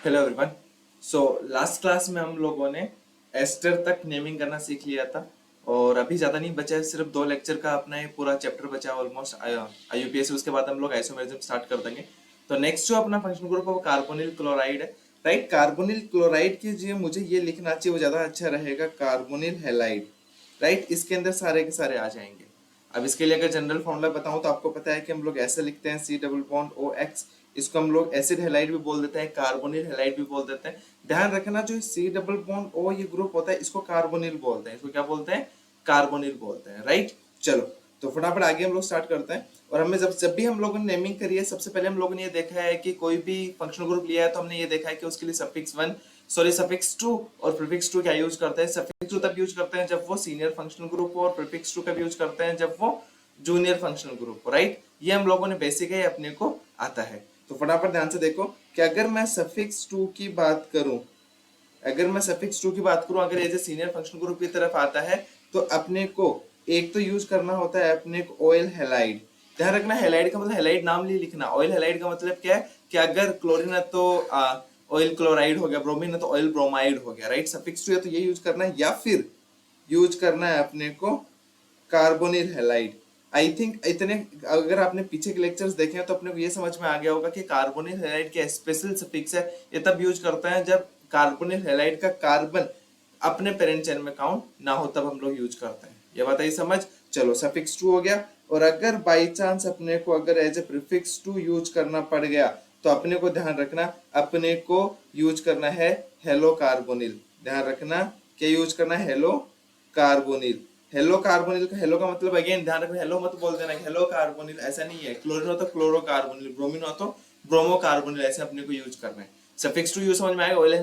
Hello everyone. So last class में हम लोगों ने एस्टर तक नेमिंग करना सीख लिया था और अभी ज़्यादा नहीं बचा है, सिर्फ 2 लेक्चर का अपना ये पूरा चैप्टर बचा है ऑलमोस्ट IUPAC। उसके बाद हम लोग आइसोमेरिज्म स्टार्ट कर देंगे। तो नेक्स्ट जो अपना फंक्शन ग्रुप है वो कार्बोनिल क्लोराइड है। राइट, कार्बोनिल क्लोराइड के लिए मुझे ये लिखना चाहिए, वो ज़्यादा अच्छा रहेगा, कार्बोनिल हैलाइड। राइट, इसके अंदर सारे के सारे आ जाएंगे। अब इसके लिए अगर जनरल फॉर्मूला बताऊं तो आपको पता है कि हम लोग ऐसे लिखते हैं C डबल बॉन्ड OX। इसको हम लोग एसिड हैलाइड भी बोल देते हैं, कार्बोनिल हैलाइड भी बोल देते हैं। ध्यान रखना, जो C डबल बॉन्ड O ये ग्रुप होता है इसको कार्बोनिल बोलते हैं। इसको क्या बोलते हैं? कार्बोनिल बोलते हैं। राइट, चलो तो फटाफट आगे हम लोग स्टार्ट करते हैं। और हमें जब जब भी हम लोगों ने नेमिंग करी है, सबसे पहले हम लोगों ने ये देखा है कि कोई भी फंक्शनल ग्रुप लिया है तो हमने ये देखा है कि उसके लिए सफिक्स टू और प्रीफिक्स टू क्या यूज करते हैं। सफिक्स टू तब यूज करते हैं जब वो सीनियर फंक्शनल ग्रुप हो, और प्रीफिक्स टू कब यूज करते हैं जब वो जूनियर फंक्शनल ग्रुप हो। राइट, ये हम लोगों ने बेसिक है, अपने को आता है। तो फटाफट ध्यान से देखो कि अगर मैं सफिक्स टू की बात करूं, अगर as a senior functional group की तरफ आता है तो अपने को एक तो यूज करना होता है अपने को ऑयल हैलाइड। ध्यान रखना, हैलाइड का मतलब हैलाइड नाम नहीं लिखना। ऑयल हैलाइड का मतलब क्या है कि अगर क्लोरीन है तो ऑयल क्लोराइड हो गया, ब्रोमीन है तो ऑयल ब्रोमाइड हो गया। राइट, सफिक्स टू है तो ये यूज करना है, या फिर यूज करना है अपने को कार्बोनिल हैलाइड। आई थिंक इतने, अगर आपने पीछे के लेक्चर्स देखे हैं तो अपने को ये समझ में आ गया होगा कि कार्बोनिल हैलाइड के स्पेशल सफिक्स है, ये तब यूज करते हैं जब कार्बोनिल हैलाइड का कार्बन अपने पेरेंट चेन में काउंट ना हो, तब हम लोग यूज करते हैं। ये बात आई समझ। चलो, सफिक्स टू हो गया। और अगर बाई चांस अपने को अगर as a prefix to use करना पड़ गया तो अपने को ध्यान रखना, अपने को यूज करना है हेलो कार्बोनिल। ध्यान रखना, क्या यूज करना है? Hello carbonyl. हेलो कार्बोनिल का हेलो का मतलब अगेन ध्यान रखना, हेलो मत बोल देना हेलो कार्बोनिल, ऐसा नहीं है। क्लोरीन हो तो क्लोरो कार्बोनिल, ब्रोमीन हो तो ब्रोमो कार्बोनिल, ऐसे अपने को यूज करना है। सफिक्स टू यूज समझ में आएगा। ऑयल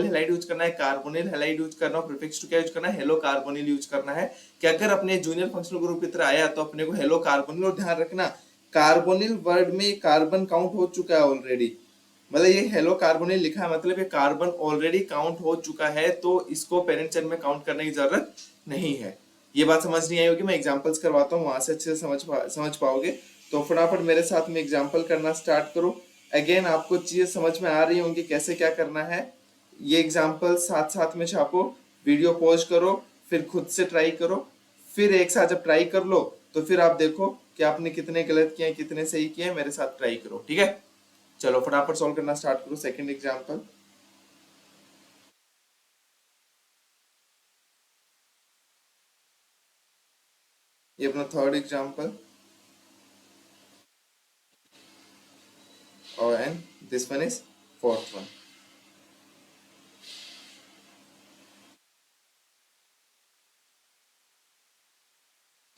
हैलाइड यूज करना है, कार्बोनिल हैलाइड यूज करना है, प्रीफिक्स टू क्या यूज करना है? हेलो कार्बोनिल यूज करना है। कि अगर अपने जूनियर फंक्शनल ग्रुप की तरह आया तो अपने को हेलो कार्बोनिल। और ध्यान रखना, कार्बोनिल वर्ड में कार्बन काउंट हो चुका है ऑलरेडी। मतलब ये हेलो कार्बोनिल लिखा है मतलब ये कार्बन ऑलरेडी काउंट हो चुका है, तो इसको पेरेंट चेन में काउंट करने की जरूरत नहीं है। ये बात समझ नहीं आई होगी, मैं एग्जांपल्स करवाता हूँ, वहां से अच्छे से समझ पाओगे। तो फटाफट मेरे साथ में एग्जांपल करना स्टार्ट करो। अगेन आपको चीजें समझ में आ रही होंगी कैसे क्या करना है। ये एग्जांपल साथ साथ में छापो, वीडियो पॉज करो, फिर खुद से ट्राई करो। फिर एक साथ जब ट्राई कर लो तो फिर आप देखो कि आपने कितने गलत किए हैं कितने सही किए हैं, मेरे साथ ट्राई करो। ठीक है, चलो फटाफट सॉल्व करना स्टार्ट करो। सेकंड एग्जांपल, ये अपना थर्ड एग्जांपल, और and this one is fourth one.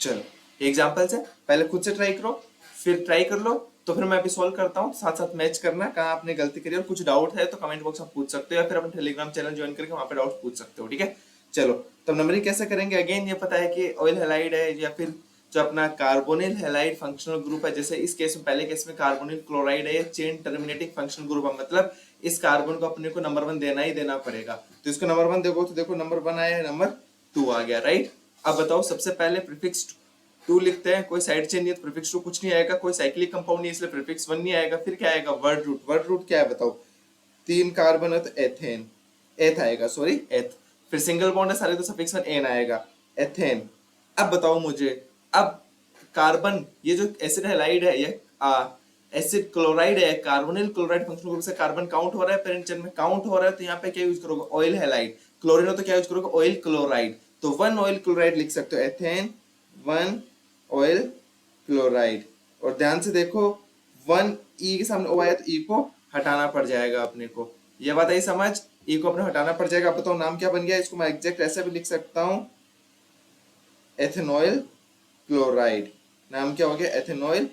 चलो, एग्जांपल्स है, पहले खुद से ट्राई करो, फिर ट्राई कर लो, तो फिर मैं अभी सॉल्व करता हूँ। साथ साथ मैच करना कहाँ आपने गलती करी, और कुछ डाउट है तो कमेंट बॉक्स में पूछ सकते हो, या फिर अपने टेलीग्राम चैनल ज्वाइन करके वहां पे डाउट पूछ सकते हो। ठीक है, चलो। तब नंबरिंग कैसे करेंगे? अगेन ये पता है कि ऑयल हैलाइड है, या फिर जो अपना कार्बोनिल हैलाइड फंक्शनल ग्रुप है। जैसे इस केस में, पहले केस में कार्बोनिल क्लोराइड है, चेन टर्मिनेटिंग फंक्शनल ग्रुप है, मतलब इस कार्बन को अपने को नंबर 1 देना ही देना पड़ेगा। तो इसको नंबर 1 देखो, तो देखो नंबर 1 आया है, नंबर 2 आ गया। राइट, अब बताओ, सबसे पहले प्रीफिक्स टू लिखते हैं, कोई साइड चेन नहीं है तो प्रीफिक्स टू कुछ नहीं आएगा, कोई साइक्लिक कंपाउंड नहीं है इसलिए प्रीफिक्स 1 नहीं आएगा। फिर क्या आएगा? Word root. वर्ड रूट क्या है बताओ? 3 कार्बन है तो एथेन, एथ आएगा, सॉरी एथ। फिर सिंगल बॉन्ड है सारे तो सफिक्स में एन आएगा, एथेन। अब बताओ मुझे, अब कार्बन, ये जो एसिड हैलाइड है, ये एसिड क्लोराइड है, कार्बोनिल क्लोराइड फंक्शनल ग्रुप से कार्बन काउंट हो रहा है, पेरेंट चेन में काउंट हो रहा है, तो यहाँ पे क्या यूज करोगे? Oil halide. क्लोरीन हो तो क्या यूज करोगे? Oil chloride. तो 1 ऑयल क्लोराइड लिख सकते हो, एथेन 1 ऑयल क्लोराइड। और ध्यान से देखो, 1 ई के सामने ओ आया तो ई को हटाना पड़ जाएगा अपने को। ये बात आई समझ? ई को अपने हटाना पड़ जाएगा। अब बताओ नाम क्या बन गया? इसको मैं एग्जैक्ट ऐसे भी लिख सकता हूं, एथेनॉयल क्लोराइड। नाम क्या हो गया? एथेनॉयल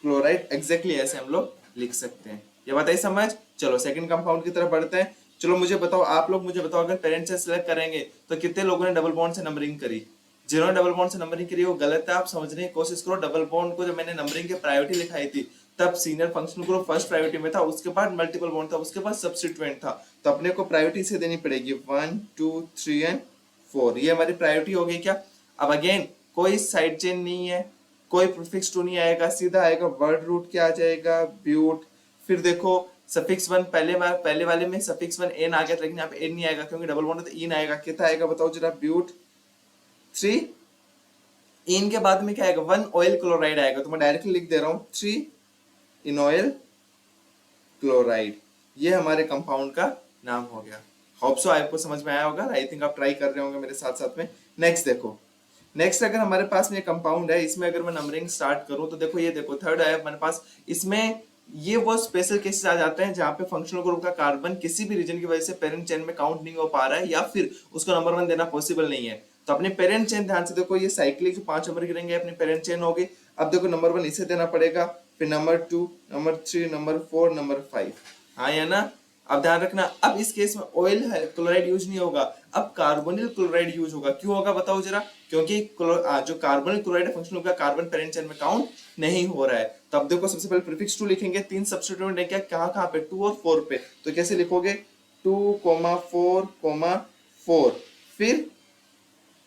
क्लोराइड। एग्जैक्टली ऐसे हम लोग लिख सकते हैं। ये बात आई समझ? चलो सेकंड कंपाउंड की तरफ बढ़ते हैं। चलो मुझे बताओ, आप लोग मुझे बताओ, अगर पेरेंट्स से सिलेक्ट करेंगे तो कितने लोगों ने डबल बॉन्ड से नंबरिंग करी? जिन्होंने डबल बॉन्ड से नंबरिंग करी वो गलत है, आप समझने की कोशिश करो। डबल बॉन्ड को जब मैंने नंबरिंग की प्रायोरिटी लिखाई थी तब senior functional group first priority में था, उसके बाद मल्टीपल बॉन्ड था, उसके बाद सब्स्टिट्यूएंट था। तो अपने को प्रायोरिटी से देनी पड़ेगी 1 2 3 एंड 4। ये हमारी प्रायोरिटी हो गई क्या? अब अगेन कोई साइड चेन नहीं है, कोई प्रीफिक्स टू नहीं आएगा, सीधा आएगा वर्ड रूट क्या आ जाएगा? ब्यूट। फिर देखो सफिक्स वन पहले वाले में सफिक्स वन एन आ गया था, लेकिन यहाँ पे एन नहीं आएगा क्योंकि डबल बॉन्ड है तो इन आएगा। कितना आएगा बताओ जरा, ब्यूट 3, इन के बाद में क्या आएगा, 1 ऑयल क्लोराइड आएगा। तो मैं डायरेक्टली लिख दे रहा हूँ 3 इनऑयल क्लोराइड। ये हमारे कंपाउंड का नाम हो गया। होप सो आपको समझ में आया होगा। आई थिंक आप ट्राई कर रहे होंगे मेरे साथ साथ में। नेक्स्ट देखो, नेक्स्ट अगर हमारे पास में कंपाउंड है, इसमें अगर मैं नंबरिंग स्टार्ट करूं तो देखो, ये देखो थर्ड है हमारे पास। इसमें ये वो स्पेशल केसेस आ जाते हैं जहां पे फंक्शनल ग्रुप का कार्बन किसी भी रीजन की वजह से पेरेंट चेन में काउंट नहीं हो पा रहा है, या फिर उसको नंबर 1 देना पॉसिबल नहीं है। तो अपने पेरेंट चेन ध्यान से देखो, ये साइक्लिक जो 5 नंबर गिरेंगे अपनी पेरेंट चेन होगी। अब देखो नंबर 1 इसे देना पड़ेगा, फिर नंबर 2, नंबर 3, नंबर 4, नंबर 5। हाँ या ना। अब ध्यान रखना, अब इस केस में ऑयल क्लोराइड यूज नहीं होगा, अब कार्बोनिल क्लोराइड यूज होगा। क्यों होगा बताओ जरा, क्योंकि जो कार्बोनिल क्लोराइड फंक्शन होगा कार्बन पेरेंट चेन में काउंट नहीं हो रहा है। तो अब देखो सबसे पहले प्रीफिक्स 2 लिखेंगे, 3 सब्स्टिट्यूएंट है क्या, कहां पे 2 और 4 पे। तो कैसे लिखोगे 2, 4, 4, फिर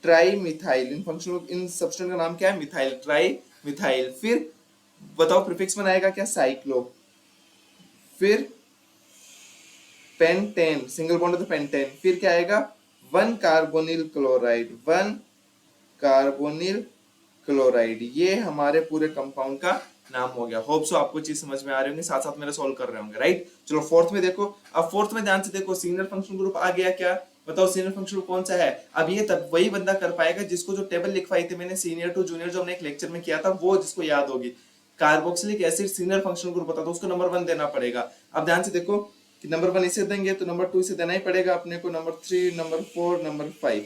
tri methyl. In function in substituent का नाम क्या है, मिथाइल, ट्राई मिथाइल। फिर बताओ प्रीफिक्स में आएगा क्या, साइक्लो। फिर पेंटेन, सिंगल बॉन्ड है तो पेंटेन। फिर क्या आएगा, 1 कार्बोनिल क्लोराइड, 1 कार्बोनिल क्लोराइड। ये हमारे पूरे कंपाउंड का नाम हो गया। होप सो आपको चीज समझ में आ रही होंगी, साथ साथ मेरा सॉल्व कर रहे होंगे, राइट। चलो फोर्थ में देखो, अब फोर्थ में ध्यान से देखो, सीनियर फंक्शन ग्रुप आ गया क्या, बताओ सीनियर फंक्शन ग्रुप कौन सा है। अब ये तब वही बंदा कर पाएगा जिसको जो टेबल लिखवाई थी मैंने सीनियर टू जूनियर, जो हमने एक लेक्चर में किया था, वो जिसको याद होगी। Carboxylic acid senior functional group होता है, तो उसको नंबर 1 देना पड़ेगा। अब ध्यान से देखो कि नंबर 1 इसे देंगे तो नंबर 2 इसे देना ही पड़ेगा अपने को, नंबर 3, नंबर 4, नंबर 5,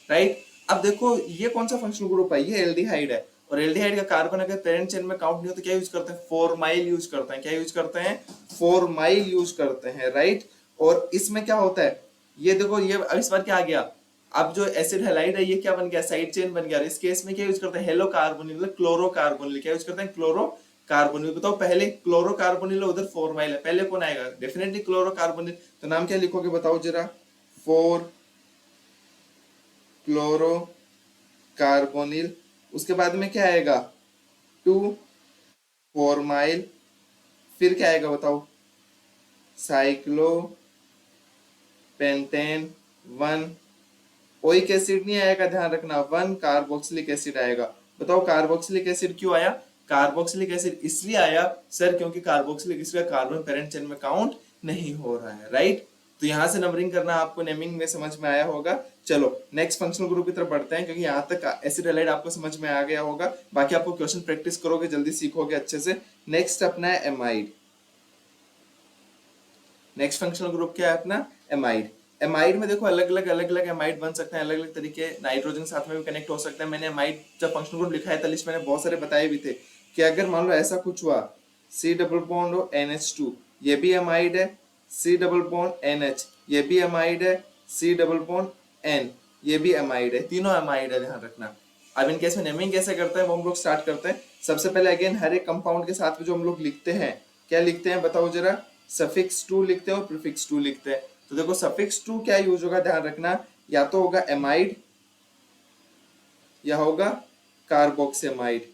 राइट। अब देखो ये कौन सा फंक्शनल ग्रुप है, ये एल्डिहाइड है। और एल्डिहाइड का कार्बन अगर पेरेंट चेन में काउंट नहीं हो तो क्या यूज करते हैं, फॉर्माइल यूज करते हैं। क्या यूज करते हैं, फॉर्माइल यूज करते हैं, राइट। और इसमें क्या होता है, ये देखो, ये अब इस बार क्या आ गया, अब जो एसिड हैलाइड है ये क्या बन गया, साइड चेन बन गया। इस केस में क्या यूज करते हैं, हेलो कार्बोनिल, मतलब क्लोरोकार्बोनिल। क्या यूज करते हैं, क्लोरो कार्बोनिल। बताओ पहले क्लोरोकार्बोनिल उधर फॉर्माइल है, पहले कौन आएगा, डेफिनेटली क्लोरोकार्बोनिल। तो नाम क्या लिखोगे बताओ जरा, 4 क्लोरो कार्बोनिल। उसके बाद में क्या आएगा, 2 फॉर्माइल। फिर क्या आएगा बताओ, साइक्लो पेंटेन 1। ओइक एसिड नहीं आएगा, ध्यान रखना, 1 कार्बोक्सिलिक एसिड आएगा। बताओ कार्बोक्सिलिक एसिड क्यों आया, कार्बोक्सिलिक एसिड इसलिए आया सर क्योंकि कार्बोक्सिलिक एसिड का कार्बन पेरेंट चेन में काउंट नहीं हो रहा है, राइट। तो यहां से नंबरिंग करना आपको नेमिंग में समझ में आया होगा। चलो नेक्स्ट फंक्शनल ग्रुप की तरफ बढ़ते हैं, क्योंकि यहाँ तक एसिड हैलाइड आपको समझ में आ गया होगा। बाकी आपको क्वेश्चन प्रैक्टिस करोगे जल्दी सीखोगे अच्छे से। नेक्स्ट अपना है एमाइड। नेक्स्ट फंक्शनल ग्रुप क्या है अपना, एमाइड। एमाइड में देखो अलग अलग एमाइड बन सकते हैं, अलग अलग तरीके, नाइट्रोजन साथ में भी कनेक्ट हो सकते हैं। मैंने एमाइड जब फंक्शनल ग्रुप लिखा है था लिस्ट, मैंने बहुत सारे बताए भी थे कि अगर मान लो ऐसा कुछ हुआ, C डबल बॉन्ड हो NH2, ये भी एमाइड है। C डबल बॉन्ड NH, ये भी एमाइड है। C डबल बॉन्ड N, ये भी एमाइड है। तीनों एमाइड है, ध्यान रखना। अब इन केस में नेमिंग कैसे करते हैं वो हम लोग स्टार्ट करते हैं। सबसे पहले अगेन हर एक कंपाउंड के साथ में जो हम लोग लिखते हैं, क्या लिखते हैं बताओ जरा, सफिक्स 2 लिखते हैं और प्रीफिक्स 2 लिखते हैं। तो देखो सफिक्स 2 क्या यूज होगा, ध्यान रखना, या तो होगा एमाइड या होगा कार्बोक्सिमाइड।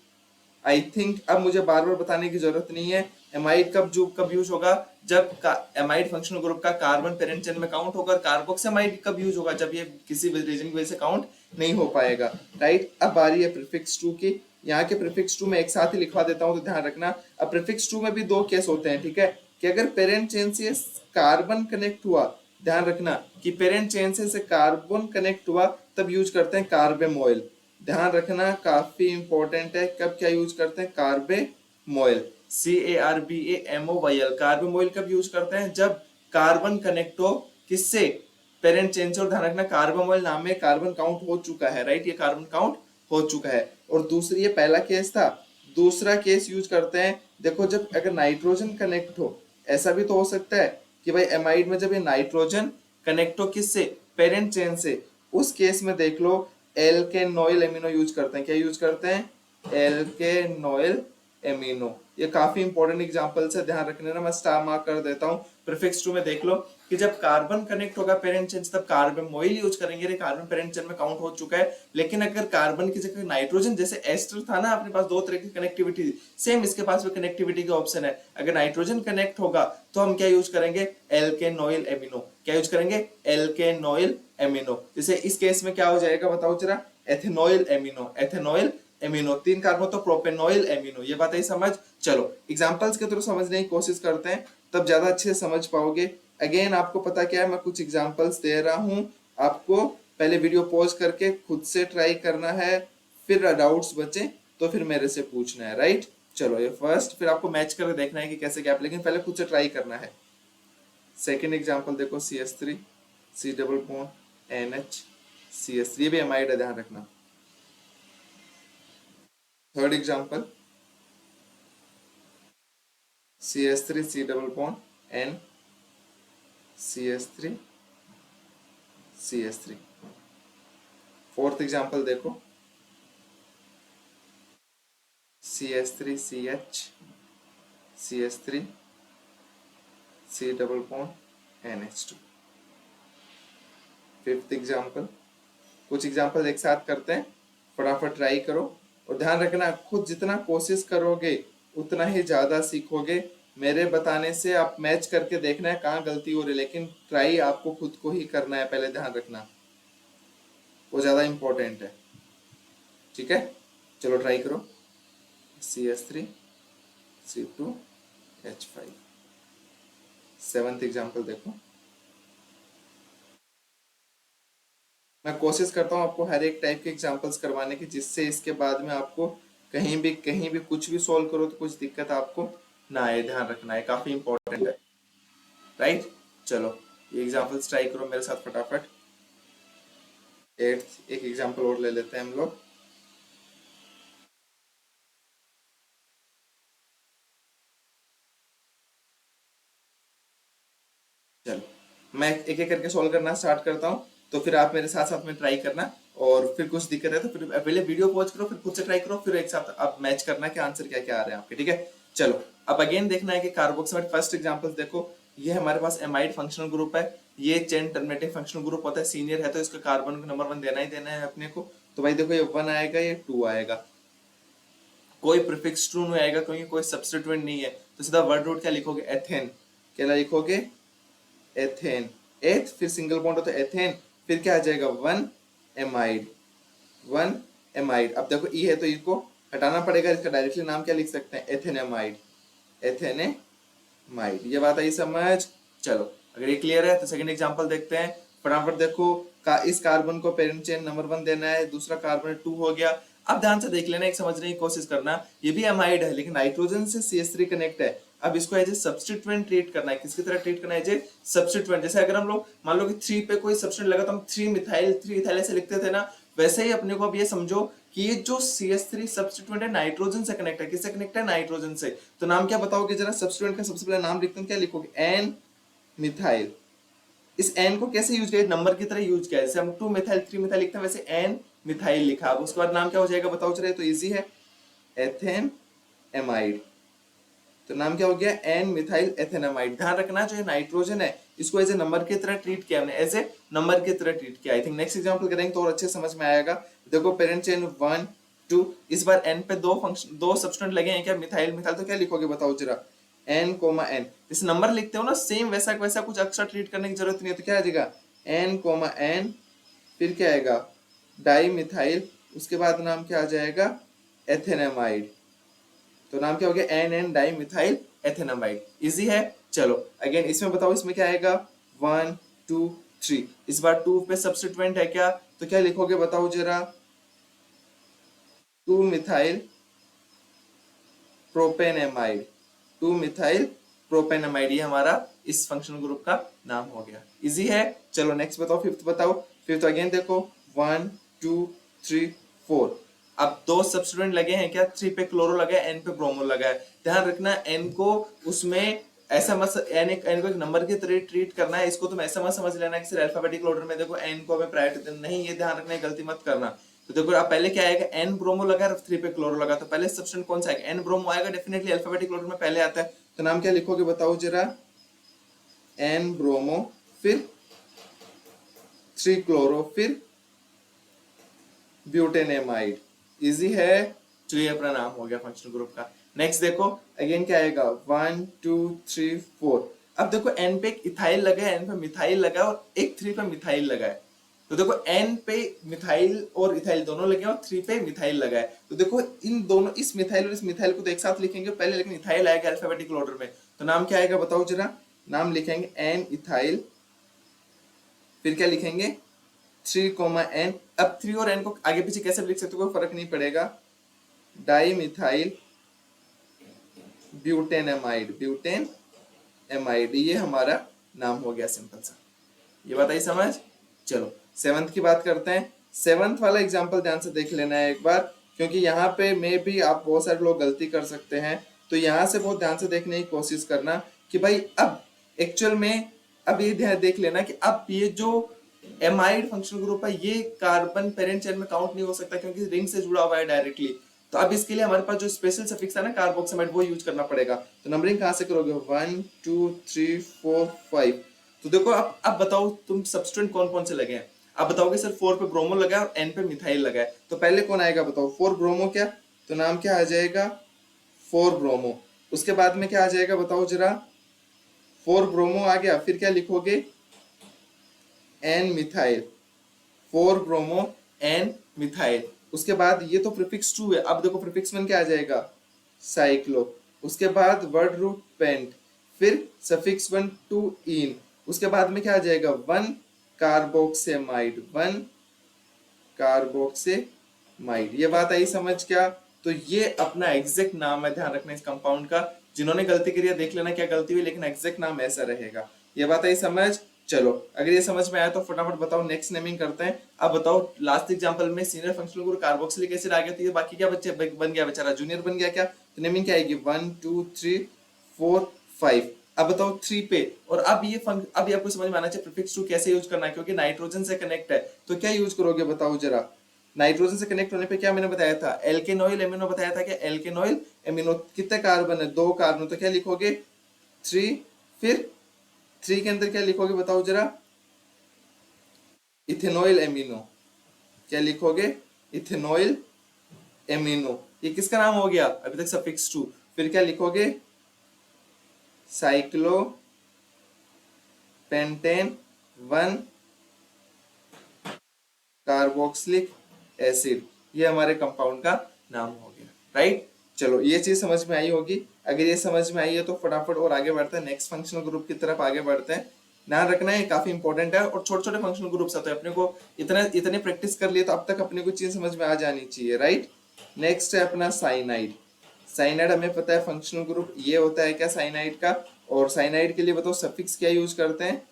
आई थिंक अब मुझे बार बार बताने की जरूरत नहीं है। एमाइड कब यूज होगा, जब एमाइड फंक्शनल ग्रुप का कार्बन पेरेंट चेन में काउंट होगा। कार्बोक्सिमाइड कब यूज होगा, जब ये किसी रीजन की वजह से काउंट नहीं हो पाएगा, राइट। अब बारी है प्रीफिक्स 2 की। यहाँ के प्रीफिक्स 2 में एक साथ ही लिखवा देता हूँ, तो ध्यान रखना। अब प्रीफिक्स 2 में भी 2 केस होते हैं, ठीक है, कि अगर पेरेंट चेन से कार्बन कनेक्ट हुआ, ध्यान रखना कि पेरेंट चेन से कार्बन कनेक्ट हुआ तब यूज करते हैं कार्बेमोइल। ध्यान रखना काफी इंपॉर्टेंट है, कब क्या यूज करते हैं, कार्बेमोइल, CARBAMOYL। कार्बेमोइल कब यूज करते हैं, जब कार्बन कनेक्ट हो किससे, पेरेंट चेन से। और ध्यान रखना कार्बेमोइल नाम में कार्बन काउंट हो चुका है, राइट, ये कार्बन काउंट हो चुका है। और दूसरी, ये पहला केस था, दूसरा केस यूज करते हैं, देखो जब अगर नाइट्रोजन कनेक्ट हो, ऐसा भी तो हो सकता है कि भाई एमाइड में जब ये नाइट्रोजन कनेक्ट हो किससे, पेरेंट चेन से, उस केस में देख लो एल्केनोइल एमिनो यूज करते हैं। क्या यूज करते हैं, एल्केनोइल एमिनो। ये काफी इंपॉर्टेंट एग्जांपल है, ध्यान रखने ना, मैं स्टार मार्क कर देता हूँ। प्रीफिक्स 2 में देख लो कि जब कार्बन कनेक्ट होगा पेरेंट चेन तब कार्बोमोइल यूज करेंगे, कार्बन पेरेंट चेन में काउंट हो चुका है। लेकिन अगर कार्बन की जगह नाइट्रोजन, जैसे एस्टर था ना अपने पास दो तरह की कनेक्टिविटी थी, सेम इसके पास भी कनेक्टिविटी का ऑप्शन है। अगर नाइट्रोजन कनेक्ट होगा तो हम क्या यूज करेंगे, एल्केनोइल एमिनो। क्या यूज करेंगे, एल्केनोइल एमिनो। जैसे इस केस में क्या हो जाएगा बताओ जरा, एथेनोइल एमिनो, एथेनोइल एमिनो। 3 कार्बन तो प्रोपेनोइल एमिनो। ये बात है समझ। चलो एग्जांपल्स के थ्रू समझने की कोशिश करते हैं, तब ज्यादा अच्छे से समझ पाओगे। अगेन आपको पता क्या है, मैं कुछ एग्जांपल्स दे रहा हूं, आपको पहले वीडियो पॉज करके खुद से ट्राई करना है, फिर डाउट्स बचे तो फिर मेरे से पूछना है, राइट। चलो ये फर्स्ट, फिर आपको मैच करके देखना है कि कैसे क्या, लेकिन पहले खुद से ट्राई करना है। सेकेंड एग्जाम्पल देखो, CH3 C double bond NH CH3, ये भी एमाइड है, ध्यान रखना। Third example CH3 C double bond N CH3 CH3। Fourth example देखो, CH3 CH CH3 C double bond NH2। Fifth example, कुछ एग्जाम्पल एक साथ करते हैं, फटाफट ट्राई करो। और ध्यान रखना, खुद जितना कोशिश करोगे उतना ही ज्यादा सीखोगे। मेरे बताने से आप मैच करके देखना है कहाँ गलती हो रही है, लेकिन ट्राई आपको खुद को ही करना है, पहले ध्यान रखना, वो ज्यादा इंपॉर्टेंट है। ठीक है, चलो ट्राई करो। CH3 C2 H5। Seventh example देखो, मैं कोशिश करता हूँ आपको हर एक टाइप के एग्जांपल्स करवाने की, जिससे इसके बाद में आपको कहीं भी कुछ भी सॉल्व करो तो कुछ दिक्कत आपको ना आए। ध्यान रखना है, काफी इंपॉर्टेंट है, राइट। चलो ये एग्जांपल्स ट्राई करो मेरे साथ फटाफट। एट्थ एक एग्जांपल और ले लेते हैं हम लोग। चलो मैं एक एक करके सॉल्व करना स्टार्ट करता हूँ, तो फिर आप मेरे साथ साथ में ट्राई करना, और फिर कुछ दिक्कत है तो फिर पहले वीडियो पॉज करो, फिर खुद से ट्राई करो, फिर एक साथ आप मैच करना कि आंसर क्या क्या आ रहे हैं आपके। ठीक है, चलो अब अगेन देखना है कि कार्बोक्सिलेट। फर्स्ट एग्जांपल देखो, ये हमारे पास एमाइड फंक्शनल ग्रुप है, ये चेन टर्मिनेटिंग फंक्शनल ग्रुप होता है, सीनियर है तो इसका कार्बन नंबर 1 देना ही देना है अपने को। तो भाई देखो, ये 1 आएगा, ये 2 आएगा, कोई प्रीफिक्स ट्रू नहीं आएगा क्योंकि कोई सब्स्टिट्यूएंट नहीं है। तो सीधा वर्ड रूट क्या लिखोगे, एथेन। क्या लिखोगे, एथेन। एथ फिर सिंगल बॉन्ड हो तो एथेन, फिर क्या आ जाएगा, 1 एमाइड, 1 एमाइड। अब देखो ई है तो इसको हटाना पड़ेगा, इसका डायरेक्टली नाम क्या लिख सकते हैं, एथेनेमाइड, एथेनेमाइड। ये बात आई समझ। चलो अगर ये क्लियर है तो सेकंड एग्जांपल देखते हैं फटाफट। देखो इस कार्बन को पेरेंट चेन नंबर 1 देना है, दूसरा कार्बन 2 हो गया। अब ध्यान से देख लेना, एक समझने की कोशिश करना, ये भी एमाइड है लेकिन नाइट्रोजन से CH3 कनेक्ट है। अब इसको एज ए सब्स्टिट्यूएंट ट्रीट करना है, किसकी तरह ट्रीट करना है, एज ए सब्स्टिट्यूएंट। जैसे अगर हम लोग मान लो कि 3 पे कोई सब्स्टिट्यूएंट लगा तो हम 3 मिथाइल 3 इथाइल ऐसे लिखते थे ना, वैसे ही अपने को अब ये समझो कि ये जो CH3 सब्स्टिट्यूएंट है नाइट्रोजन से कनेक्ट है। किससे कनेक्ट है, नाइट्रोजन से। तो नाम क्या बताओगे जरा, सब्स्टिट्यूएंट का सबसे पहले नाम लिखते हैं, क्या लिखोगे, एन मिथाइल। इस एन को कैसे यूज किया, नंबर की तरह यूज किया, जैसे हम 2 मिथाइल 3 मिथाइल लिखते हैं वैसे एन मिथाइल लिखा। अब उसके बाद नाम क्या हो जाएगा बताओ जरा, तो इजी है, एथेन एमाइड। तो नाम क्या हो गया, एन मिथाइल एथेनामाइड। ध्यान रखना जो ये नाइट्रोजन है इसको एज ए नंबर की तरह ट्रीट किया हमने, एज ए नंबर की तरह ट्रीट किया। आई थिंक नेक्स्ट एग्जांपल करेंगे तो और अच्छे समझ में आएगा। देखो पेरेंट चेन 1 2, इस बार एन पे दो सब्स्टिट्यूएंट लगे हैं क्या, मिथाइल मिथाइल, तो क्या लिखोगे बताओ जरा, एन कोमा एन। इस नंबर लिखते हो ना सेम वैसा वैसा, कुछ एक्स्ट्रा ट्रीट करने की जरूरत नहीं है। तो क्या आ जाएगा, एन कोमा एन, फिर क्या आएगा, डाई मिथाइल, उसके बाद नाम क्या आ जाएगा, एथेनामाइड। तो नाम क्या हो गया, N N di methyl ethanamide. Easy है। चलो अगेन इसमें बताओ, इसमें क्या आएगा, 1 2 3। इस बार 2 पे सब्स्टिट्यूएंट है क्या, तो क्या लिखोगे बताओ जरा, 2 मिथाइल प्रोपेनेमाइड, 2 मिथाइल प्रोपेनेमाइड। ये हमारा इस फंक्शनल ग्रुप का नाम हो गया। इजी है। चलो नेक्स्ट बताओ, फिफ्थ बताओ। फिफ्थ अगेन देखो, 1 2 3 4। अब दो सब्स्टिट्यूएंट लगे हैं क्या, 3 पे क्लोरो लगा है, n पे ब्रोमो लगा है। ध्यान रखना n को उसमें ऐसा मत n को एक नंबर की तरह ट्रीट करना है। इसको तुम ऐसा मत समझ लेना कि सिर्फ अल्फाबेटिक ऑर्डर में देखो n को हमें प्रायोरिटी देना, नहीं, ये ध्यान रखना, गलती मत करना। तो देखो अब पहले क्या आएगा, n ब्रोमो लगा और 3 पे क्लोरो लगा, तो पहले सब्स्टिट्यूएंट कौन सा आएगा, n ब्रोमो आएगा, डेफिनेटली अल्फाबेटिक ऑर्डर में पहले आता है। तो नाम क्या लिखोगे बताओ जरा, n ब्रोमो फिर 3 क्लोरो, फिर ब्यूटेनेमाइड। इजी है। तो ये अपना नाम हो गया फंक्शनल ग्रुप का। नेक्स्ट देखो अगेन क्या आएगा, 1 2 3 4। अब देखो एन पे एक इथाइल लगा है, एन पे मिथाइल लगा है, और एक 3 पे मिथाइल लगा है। तो देखो एन पे मिथाइल और इथाइल दोनों लगे हैं और 3 पे मिथाइल लगा है। तो देखो इन दोनों, इस मिथाइल और इस मिथाइल को तो एक साथ लिखेंगे पहले, लेकिन इथाइल आएगा अल्फाबेटिकल ऑर्डर में। तो नाम क्या आएगा बताओ जरा। नाम लिखेंगे एन इथाइल, फिर क्या लिखेंगे 3, N। अब 3 और N को आगे पीछे कैसे भी लिख सकते हो, कोई फर्क नहीं पड़ेगा। डाई मिथाइल ब्यूटेनमाइड, ब्यूटेनमाइड, ये हमारा नाम हो गया सिंपल सा। ये बात आई समझ। चलो सेवंथ की बात करते हैं। सेवंथ वाला एग्जांपल ध्यान से देख लेना है एक बार, क्योंकि यहाँ पे मे भी आप बहुत सारे लोग गलती कर सकते हैं। तो यहाँ से बहुत ध्यान से देखने की कोशिश करना कि भाई अब एक्चुअल में, अब ये ध्यान देख लेना कि अब ये जो एमाइड फंक्शनल ग्रुप है ये कार्बन पेरेंट चेन में काउंट नहीं हो सकता, क्योंकि रिंग से जुड़ा हुआ है डायरेक्टली। तो अब इसके लिए हमारे पास जो स्पेशल सफिक्स है ना कार्बोक्सिलामाइड, वो यूज करना पड़ेगा। तो नंबरिंग कहाँ से करोगे, 1 2 3 4 5। तो देखो अब बताओ तुम सब्स्टिट्यूएंट कौन कौन से लगे हैं। आप बताओगे सर 4 पे ब्रोमो लगा है और N पे मिथाइल लगा है। तो पहले कौन आएगा बताओ, 4 ब्रोमो क्या, तो नाम क्या आ जाएगा 4 ब्रोमो। उसके बाद में क्या आ जाएगा बताओ जरा, 4 ब्रोमो आ गया, फिर क्या लिखोगे N methyl, 4 bromo N methyl. उसके बाद ये तो प्रीफिक्स 2 है, अब देखो प्रीफिक्स 1 क्या आ जाएगा साइक्लो। उसके बाद वर्ड रूट पेंट, फिर सफिक्स 1 2 इन। उसके बाद में क्या आ जाएगा 1 कार्बोक्सेमाइड, 1 कार्बोक्सेमाइड। ये बात आई समझ क्या। तो ये अपना एग्जैक्ट नाम है, ध्यान रखना इस कंपाउंड का। जिन्होंने गलती करी है देख लेना क्या गलती हुई, लेकिन एग्जैक्ट नाम ऐसा रहेगा। ये बात आई समझ। चलो अगर ये समझ में आया तो फटाफट बताओ, नेक्स्ट नेमिंग करते हैं। अब बताओ लास्ट एग्जांपल में senior functional group carboxylic acid आ गया, तो ये बाकी क्या बच्चे बन गया बेचारा, जूनियर बन गया क्या। तो नेमिंग क्या आएगी 1 2 3 4 5। अब बताओ 3 पे, और अब ये अब ये आपको समझ में आना चाहिए प्रीफिक्स 2 कैसे यूज करना है, क्योंकि नाइट्रोजन से कनेक्ट है। तो क्या यूज करोगे बताओ जरा। नाइट्रोजन से कनेक्ट होने पे क्या मैंने बताया था, एल्केनॉइल एमिनो बताया था। क्या एल्केनॉइल एमिनो कितने कार्बन है, 2 कार्बन। तो क्या लिखोगे 3, फिर 3 के अंदर क्या लिखोगे बताओ जरा, इथेनॉइल एमिनो। क्या लिखोगे इथेनॉइल एमिनो। ये किसका नाम हो गया अभी तक सफिक्स 2। फिर क्या लिखोगे साइक्लो पेंटेन 1 कार्बोक्सिलिक एसिड। ये हमारे कंपाउंड का नाम हो गया, राइट। चलो ये चीज समझ में आई होगी। अगर ये समझ में आई है तो फटाफट और आगे बढ़ते हैं, नेक्स्ट फंक्शनल ग्रुप की तरफ आगे बढ़ते हैं। ध्यान रखना है काफी इंपॉर्टेंट है, और छोटे छोटे फंक्शनल ग्रुप्स आते हैं अपने को, इतने प्रैक्टिस कर लिए तो अब तक अपने को चीज समझ में आ जानी चाहिए, राइट। नेक्स्ट है अपना साइनाइड। साइनाइड हमें पता है फंक्शनल ग्रुप ये होता है क्या साइनाइड का। और साइनाइड के लिए बताओ सफिक्स क्या यूज करते हैं,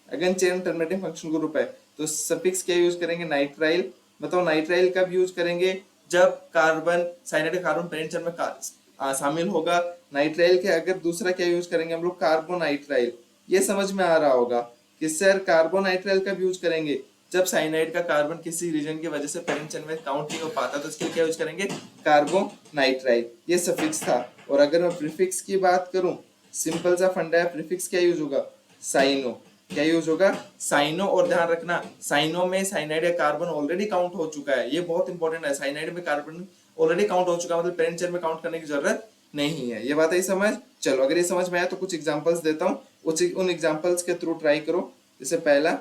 again chain terminating functional group है तो सफिक्स क्या यूज करेंगे नाइट्राइल। बताओ नाइट्राइल कब यूज करेंगे, जब carbon cyanide carbon parent chain में शामिल होगा। नाइट्राइल के अगर दूसरा क्या यूज करेंगे हम लोग कार्बोनाइट्राइल। ये समझ में आ रहा होगा कि सर कार्बोनाइट्राइल कब यूज करेंगे, जब साइनाइड का कार्बन किसी रीजन की वजह से पेरेंट चेन में काउंट नहीं हो पाता, तो इसके लिए क्या यूज करेंगे कार्बोनाइट्राइल। ये सफिक्स था। और अगर मैं प्रीफिक्स की बात करूं, सिंपल सा फंडा है, प्रीफिक्स क्या यूज होगा साइनो। क्या यूज होगा साइनो। और ध्यान रखना साइनो में साइनाइड या कार्बन ऑलरेडी काउंट हो चुका है, ये बहुत इंपॉर्टेंट है। साइनाइड में कार्बन ऑलरेडी काउंट हो चुका है, मतलब पेरेंट चेन में काउंट करने की जरूरत नहीं है। ये बात है समझ। चलो अगर ये समझ में आया तो कुछ एग्जांपल्स देता हूँ, उन एग्जांपल्स के थ्रू ट्राई करो। जैसे पहला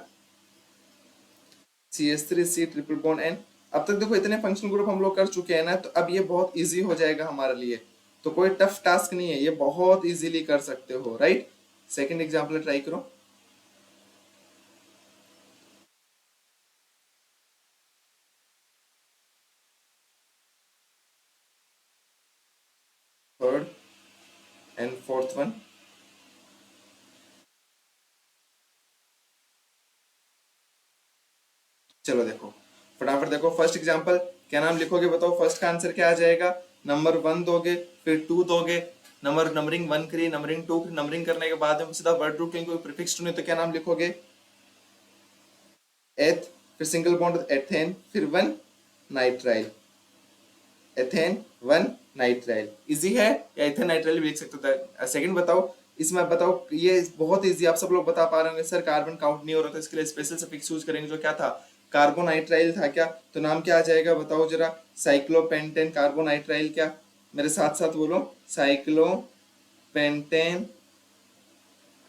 CH3C ट्रिपल बॉन्ड N। अब तक देखो इतने फंक्शनल ग्रुप हम लोग कर चुके हैं ना, तो अब ये बहुत इजी हो जाएगा हमारे लिए। तो कोई टफ टास्क नहीं है, ये बहुत इजीली कर सकते हो, राइट। सेकंड एग्जांपल ट्राई करो। Third and fourth one. चलो देखो फटाफट देखो फर्स्ट एग्जांपल क्या नाम लिखोगे बताओ। फर्स्ट का आंसर क्या आ जाएगा, नंबर 1 दोगे, फिर 2 दोगे, नंबरिंग 1 करी, नंबरिंग 2, नंबरिंग करने के बाद में सीधा वर्ड रूट कोई प्रीफिक्स 2 नहीं, तो क्या नाम लिखोगे एथ, फिर सिंगल बॉन्ड एथेन, फिर 1 नाइट्राइल, एथेन 1 नाइट्राइल। इजी है, या एथेन नाइट्राइल भी लिख सकते थे। सेकंड बताओ इसमें आप बताओ, ये बहुत इजी, आप सब लोग बता पा रहे होंगे सर कार्बन काउंट नहीं हो रहा, तो इसके लिए स्पेशल सफिक्स यूज करेंगे जो क्या था, कार्बोनाइट्राइल था क्या, तो नाम क्या आ जाएगा बताओ जरा, साइक्लोपेंटेन कार्बोनाइट्राइल, क्या मेरे साथ साथ बोलो, cyclopentane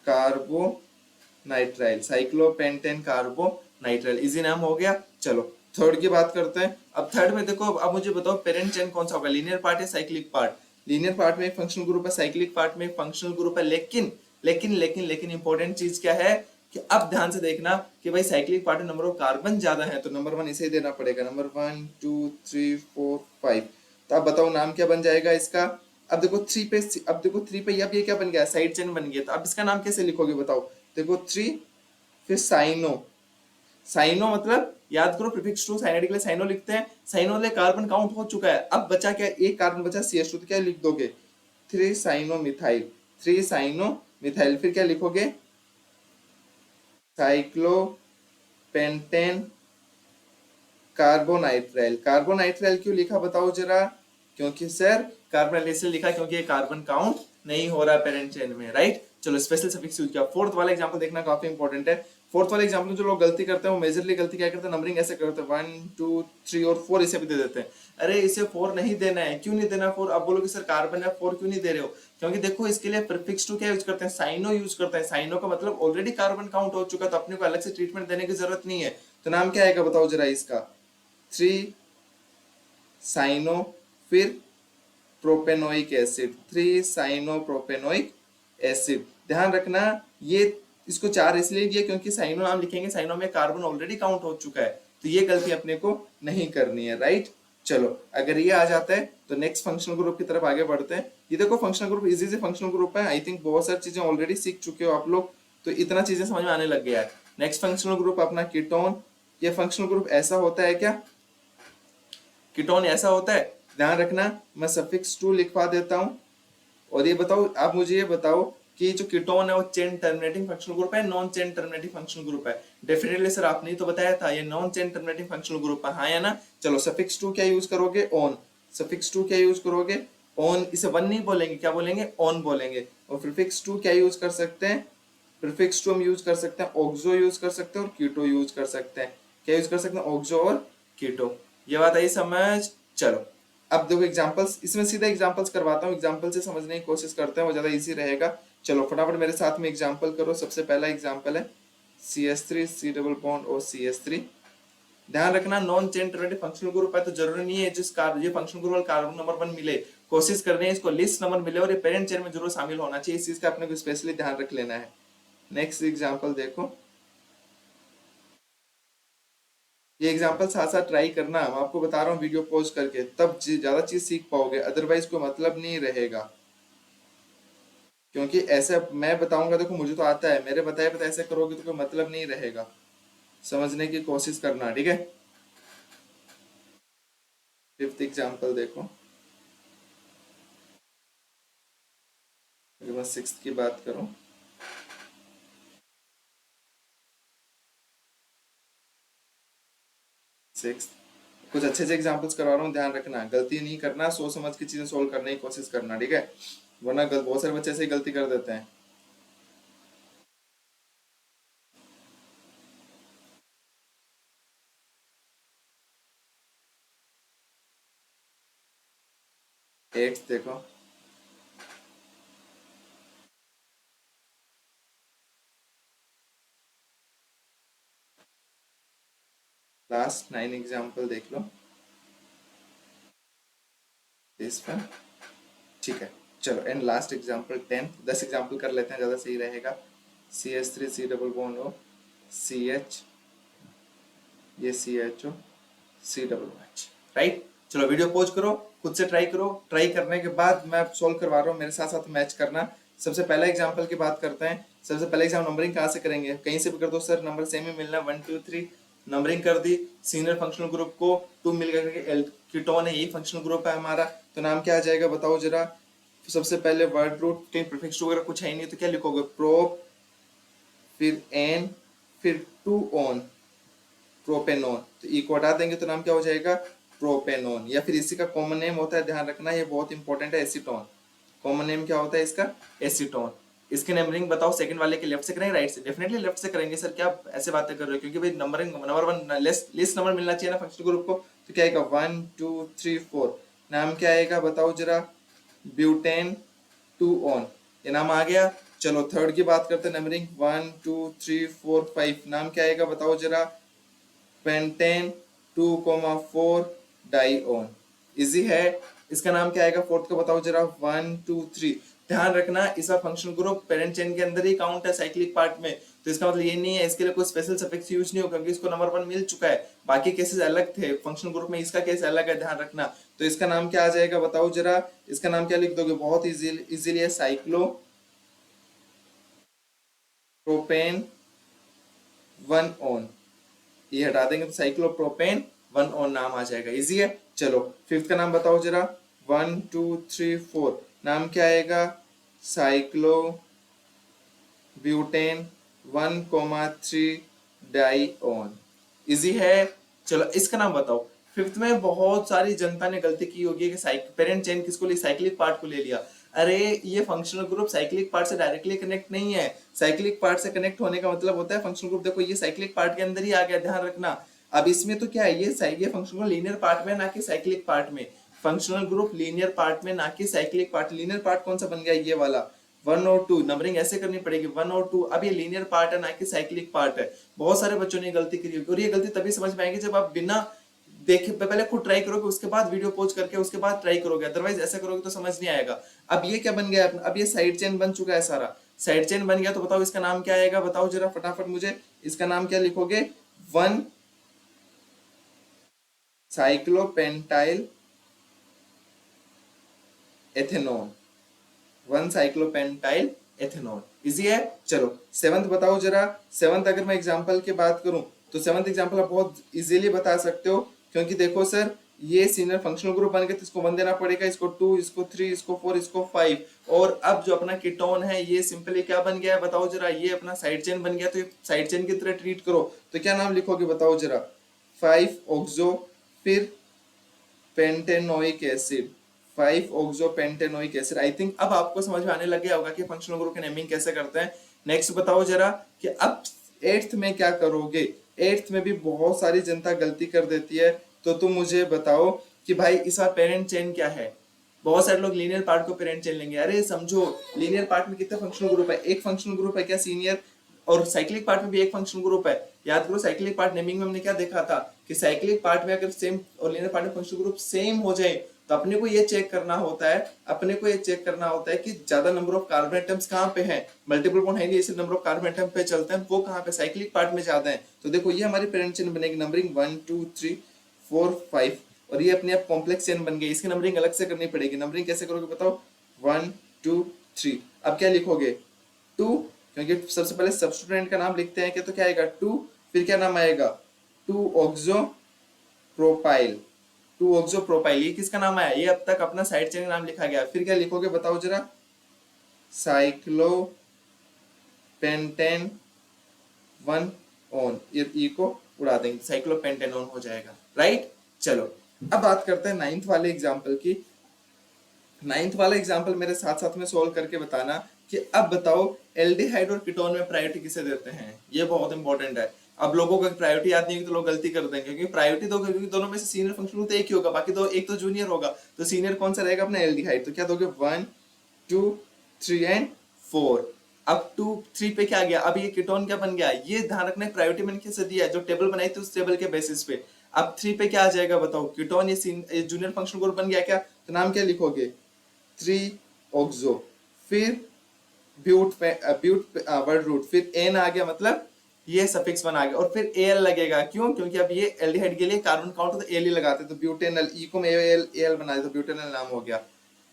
carbonitrile, cyclopentane carbonitrile, easy नाम हो गया। चलो थर्ड की बात करते हैं। अब थर्ड में देखो, अब मुझे बताओ पेरेंट चेन कौन सा होगा, लीनियर पार्ट या साइक्लिक पार्ट। लीनियर पार्ट में एक फंक्शनल ग्रुप है, साइक्लिक पार्ट में एक फंक्शनल ग्रुप है, लेकिन लेकिन लेकिन लेकिन इंपॉर्टेंट चीज क्या है कि अब ध्यान से देखना कि भाई साइक्लिक पार्ट में नंबर ऑफ कार्बन ज्यादा है, तो नंबर 1 इसे ही देना पड़ेगा, नंबर 1 2 3 4 5। तो अब बताओ नाम क्या बन जाएगा इसका। अब देखो 3 पे, अब देखो 3 पे, अब ये क्या बन गया, साइड चेन बन गया, तो अब इसका नाम कैसे लिखोगे बताओ। देखो 3 फिर साइनो, साइनो मतलब याद करो प्रीफिक्स टू, साइनाइड के लिए साइनो लिखते हैं, साइनो ले कार्बन काउंट हो चुका है, अब बचा क्या, एक कार्बन बचा CH2, तो क्या लिख दोगे 3 साइनो मिथाइल, 3 साइनो मिथाइल, फिर क्या लिखोगे साइक्लोपेंटेन कार्बोनाइट्राइल। कार्बोनाइट्राइल क्यों लिखा बताओ जरा, क्योंकि सर कार्बन इसलिए लिखा क्योंकि ये कार्बन काउंट नहीं हो रहा पेरेंट चेन में, राइट। चलो स्पेशल सफिक्स यूज किया। फोर्थ वाला एग्जांपल देखना काफी इंपॉर्टेंट है। फोर्थ वाले एग्जांपल में जो लोग गलती करते हैं वो मेजरली गलती क्या करते हैं, नंबरिंग ऐसे करते हैं 1 2 3 और 4 इसे भी दे देते हैं। अरे इसे 4 नहीं देना है, क्यों नहीं देना 4, अब बोलोगे सर कार्बन है 4 क्यों नहीं दे रहे हो, क्योंकि देखो इसके लिए प्रीफिक्स टू क्या यूज करते हैं, साइनो यूज करते हैं, साइनो का मतलब ऑलरेडी कार्बन काउंट हो चुका, तो अपने को अलग से ट्रीटमेंट देने की जरूरत नहीं है। तो नाम क्या आएगा बताओ जरा इसका, 3 साइनो फिर propanoic acid, 3 cyano propanoic acid. ध्यान रखना ये, इसको 4 इसलिए दिया क्योंकि साइनो नाम लिखेंगे, साइनो में कार्बन ऑलरेडी काउंट हो चुका है, तो ये गलती अपने को नहीं करनी है, राइट। चलो अगर ये आ जाता है तो नेक्स्ट फंक्शनल ग्रुप की तरफ आगे बढ़ते हैं। ये देखो फंक्शनल ग्रुप इजी से फंक्शनल ग्रुप है, आई थिंक बहुत सारी चीजें ऑलरेडी सीख चुके हो आप लोग, तो इतना चीजें समझ में आने लग गया है। नेक्स्ट फंक्शनल ग्रुप अपना कीटोन। ये फंक्शनल ग्रुप ऐसा होता है क्या, कीटोन ऐसा होता है, ध्यान रखना मैं सफिक्स टू लिखवा देता हूं। और ये बताओ, आप मुझे ये बताओ कि जो कीटोन है वो चेन टर्मिनेटिंग फंक्शनल ग्रुप है, non chain terminating functional group है। डेफिनेटली सर आपने तो बताया था ये non chain terminating functional group है, हाँ या ना। चलो सफिक्स टू क्या यूज करोगे, ऑन, सफिक्स टू क्या यूज करोगे, ऑन, इसे वन नहीं बोलेंगे, क्या बोलेंगे, ऑन बोलेंगे। और प्रीफिक्स टू क्या यूज कर सकते हैं, प्रीफिक्स टू हम यूज कर सकते हैं ऑक्सो यूज कर सकते हैं और कीटो यूज कर सकते हैं। क्या यूज कर सकते हैं, ऑक्सो और कीटो। ये बात आई समझ। चलो अब देखो एग्जांपल्स, इसमें सीधा एग्जांपल्स करवाता हूँ, एग्जांपल से समझने की कोशिश करते हैं, वो ज्यादा इजी रहेगा। चलो फटाफट मेरे साथ में एग्जांपल करो। सबसे पहला एग्जांपल है CH3 C डबल बॉन्ड और CH3। ध्यान रखना non chain terminating functional group है, तो जरूरी नहीं है जिस कार्बन, ये फंक्शनल ग्रुप कार्बन नंबर 1 मिले, कोशिश करनी है इसको लिस्ट नंबर मिले और ये पेरेंट चेन में जरूर शामिल होना चाहिए, इस चीज का अपने को स्पेशली ध्यान रख लेना है। नेक्स्ट एग्जांपल देखो, ये एग्जांपल साथ साथ ट्राई करना, मैं आपको बता रहा हूँ वीडियो पॉज करके, तब ज्यादा चीज सीख पाओगे, अदरवाइज कोई मतलब नहीं रहेगा। क्योंकि ऐसे मैं बताऊंगा, देखो मुझे तो आता है, मेरे बताए पता ऐसे करोगे तो कोई मतलब नहीं रहेगा, समझने की कोशिश करना, ठीक है। फिफ्थ एग्जांपल देखो, अगर मैं सिक्स्थ की बात करूं, सिक्स्थ कुछ अच्छे से एग्जांपल्स करवा रहा हूँ, ध्यान रखना, गलती नहीं करना, सोच समझ के चीजें सोल्व करने की कोशिश करना, ठीक है, वरना बहुत सारे बच्चे ऐसे ही गलती कर देते हैं। एट्थ देखो, लास्ट 9 एग्जांपल देख लो इस पर, ठीक है। चलो एंड लास्ट एग्जांपल 10, 10 एग्जांपल कर लेते हैं, ज़्यादा सही रहेगा। CH3 C double bond O CH, ये CHO C double OH, right. चलो वीडियो पॉज करो, खुद से ट्राई करो, ट्राई करने के बाद मैं सॉल्व करवा रहा हूँ, मेरे साथ साथ मैच करना। सबसे पहला एग्जांपल की बात करते हैं। सबसे पहले एग्जाम नंबरिंग कहाँ से करेंगे, कहीं से भी कर दो सर, नंबर सेम ही मिलना, 1 2 3 नंबरिंग कर दी। सीनियर फंक्शनल ग्रुप को 2 मिल करके एल कीटोन है, यही फंक्शनल ग्रुप है हमारा, तो नाम क्या आ जाएगा बताओ जरा। सबसे पहले वर्ड रूट, कहीं प्रीफिक्स टू वगैरह कुछ है ही नहीं, तो क्या लिखोगे, प्रोप फिर एन फिर टू ऑन, प्रोपेनोन, तो ई को हटा देंगे तो नाम क्या हो जाएगा, प्रोपेनोन। या फिर इसी का कॉमन नेम होता है, ध्यान रखना ये बहुत इंपॉर्टेंट है, एसीटोन। कॉमन नेम क्या होता है इसका, एसीटोन। इसकी नंबरिंग बताओ सेकंड वाले के लेफ्ट से करेंगे राइट से? डेफिनेटली लेफ्ट से करेंगे सर, क्या आप ऐसे बातें कर रहे हो? क्योंकि भाई numbering number one list number मिलना चाहिए ना फंक्शनल ग्रुप को। तो क्या आएगा 1 2 3 4। नाम क्या आएगा बताओ जरा? ब्यूटेन 2 ऑन, ये नाम आ गया। चलो थर्ड की बात करते हैं, नंबरिंग 1 2 3 4 5। नाम क्या आएगा बताओ जरा? Pentane 2,4 die on. इजी है। इसका नाम क्या आएगा फोर्थ का बताओ जरा? 1 2 3। ध्यान रखना इसका फंक्शनल ग्रुप पेरेंट चेन के अंदर ही काउंट है साइक्लिक पार्ट में, तो इसका मतलब ये नहीं है इसके लिए कोई स्पेशल सफिक्स यूज नहीं हो, क्योंकि इसको नंबर 1 मिल चुका है। बाकी केसेस अलग थे फंक्शनल ग्रुप में, इसका केस अलग है, ध्यान रखना। तो इसका नाम क्या आ जाएगा बताओ जरा? इसका नाम क्या लिख दोगे? बहुत इजीली है, साइक्लो प्रोपेन 1 ऑन। ये हटा देंगे तो साइक्लोप्रोपेन 1 ऑन नाम आ जाएगा। इजी है। चलो फिफ्थ का नाम बताओ जरा? 1 2 3 4। नाम क्या आएगा? Cyclobutane 1,3 dione. Easy है। चलो इसका नाम बताओ। फिफ्थ में बहुत सारी जनता ने गलती की होगी कि पेरेंट चेन किसको ली? साइक्लिक पार्ट को ले लिया। अरे ये फंक्शनल ग्रुप साइक्लिक पार्ट से डायरेक्टली कनेक्ट नहीं है। साइक्लिक पार्ट से कनेक्ट होने का मतलब होता है फंक्शनल ग्रुप, देखो ये साइक्लिक पार्ट के अंदर ही आ गया, ध्यान रखना। अब इसमें तो क्या है, ये फंक्शनल ग्रुप लीनियर पार्ट में ना कि साइक्लिक पार्ट में। फंक्शनल ग्रुप लीनियर पार्ट में ना कि साइक्लिक पार्ट। लीनियर पार्ट कौन सा बन गया? ये वाला 1 और 2। नंबरिंग ऐसे करनी पड़ेगी 1 और 2। अब ये लीनियर पार्ट है ना कि साइक्लिक पार्ट है। बहुत सारे बच्चों ने गलती करी होगी, और ये गलती तभी समझ में आएगी जब आप बिना देखे पहले खुद ट्राई करोगे, उसके बाद वीडियो पॉज करके उसके बाद ट्राई करोगे, अदरवाइज ऐसा करोगे तो समझ नहीं आएगा। अब ये क्या बन गया? अब ये साइड चेन बन चुका है, सारा साइड चेन बन गया। तो बताओ इसका नाम क्या आएगा? बताओ जरा फटाफट मुझे। इसका नाम क्या लिखोगे? 1 साइक्लोपेंटाइल एथेनॉन। 1 साइक्लोपेंटाइल एथेनॉल। इजी है। चलो सेवंथ बताओ जरा। सेवंथ अगर मैं एग्जांपल की बात करूं तो सेवंथ एग्जांपल आप बहुत इजीली बता सकते हो, क्योंकि देखो सर ये सीनियर फंक्शनल ग्रुप बन गया तो इसको 1 देना पड़ेगा, इसको 2, इसको 3, इसको 4, इसको 5। और अब जो अपना कीटोन है ये सिंपली क्या बन गया है बताओ जरा? ये अपना साइड चेन बन गया, तो ये साइड चेन की तरह ट्रीट करो। तो क्या नाम लिखोगे बताओ जरा? 5 ऑक्सो फिर pentanoic acid. 5 oxopentanoic acid. I think अब आपको समझ में आने लग गया होगा कि फंक्शनल ग्रुप की नेमिंग कैसे करते हैं। नेक्स्ट बताओ जरा कि अब 8th में क्या करोगे? 8th में भी बहुत सारी जनता गलती कर देती है, तो तुम मुझे बताओ कि भाई इसका पेरेंट चेन क्या है? बहुत सारे लोग लीनियर पार्ट को पेरेंट चेन लेंगे। अरे समझो, लीनियर पार्ट में कितने फंक्शनल ग्रुप है? एक फंक्शनल ग्रुप है क्या सीनियर? और साइक्लिक पार्ट में भी एक फंक्शनल ग्रुप है। याद करो साइक्लिक पार्ट नेमिंग में हमने क्या देखा था कि साइक्लिक पार्ट में अगर सेम और लीनियर पार्ट में फंक्शनल ग्रुप सेम हो जाए तो अपने को ये चेक करना होता है कि ज्यादा नंबर ऑफ कार्बन एटम्स कहाँ पे हैं। मल्टीपल बॉन्ड है नहीं, इसलिए नंबर ऑफ कार्बन एटम पे चलते हैं, वो कहाँ पे? साइक्लिक पार्ट में ज्यादा है। तो देखो ये हमारी पेरेंट चेन बनेगी, नंबरिंग 1 2 3 4 5। और ये अपने आप कॉम्प्लेक्स चेन बन गई, इसकी नंबरिंग अलग से करनी पड़ेगी। नंबरिंग कैसे करोगे बताओ? 1 2 3। अब क्या लिखोगे? 2, क्योंकि सबसे पहले सब्स्टिट्यूएंट का नाम लिखते हैं कि तो क्या आएगा? 2। फिर क्या नाम आएगा? 2 ऑक्सो प्रोपाइल। 2 oxo propyl. ये किसका नाम आया? ये अब तक अपना साइड चेन नाम लिखा गया। फिर क्या लिखोगे बताओ जरा? Cyclo pentane 1 on. ई को उड़ा देंगे, साइक्लोपेंटेन ऑन हो जाएगा, राइट। चलो अब बात करते हैं 9th वाले एग्जाम्पल की। 9th वाला एग्जाम्पल मेरे साथ साथ में सोल्व करके बताना कि अब बताओ एल्डिहाइड और कीटोन में प्रायोरिटी किसे देते हैं? ये बहुत इंपॉर्टेंट है। अब लोगों को प्रायोरिटी याद नहीं होगी तो लोग गलती कर देंगे, क्योंकि प्रायोरिटी दो, क्योंकि दोनों में से सीनियर फंक्शनल तो एक ही होगा, बाकी दो एक तो जूनियर होगा। तो सीनियर कौन सा रहेगा? अपना एल्डिहाइड। तो क्या दोगे? 1 2 3 एंड 4। अब 2 3 पे क्या आ गया? अब ये कीटोन क्या बन गया? ये ध्यान रखना है प्रायोरिटी मैंने कैसे दिया है, जो टेबल बनाई थी उस टेबल के बेसिस पे। अब 3 पे क्या आ जाएगा बताओ? कीटोन। ये जूनियर फंक्शनल ग्रुप बन गया क्या? तो नाम क्या लिखोगे? 3 ऑक्सो फिर ब्यूट वर्ड रूट, फिर एन आ गया, मतलब ये सफिक्स 1 आ गया, और फिर एल लगेगा। क्यों? क्योंकि अब ये एल्डिहाइड के लिए कार्बन काउंट तो एल ही लगाते, तो ब्यूटेनल। ई को एल बना दे तो ब्यूटेनल नाम हो गया,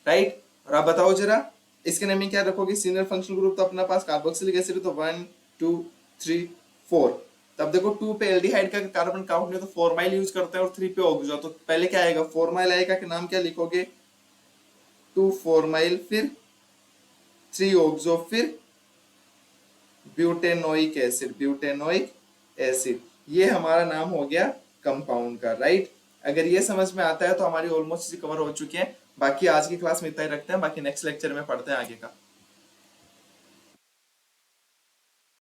राइट। और आप बताओ जरा इसके नेमिंग क्या रखोगे? सीनियर फंक्शनल ग्रुप तो अपना पास कार्बोक्सिलिक एसिड, तो 1 2 3 4। तब देखो 2 पे एल्डिहाइड का कार्बन काउंट नहीं तो फॉर्माइल यूज करते हैं, और 3 पे ऑक्सो। तो पहले क्या आएगा? फॉर्माइल आएगा, कि नाम क्या लिखोगे? 2 फॉर्माइल फिर 3 ऑक्सो फिर ब्यूटेनोइक एसिड। ये हमारा नाम हो गया कंपाउंड का, राइट। अगर ये समझ में आता है तो हमारी ऑलमोस्ट कवर हो चुकी है। बाकी आज की क्लास में इतना ही रखते हैं, बाकी नेक्स्ट लेक्चर में पढ़ते हैं आगे का।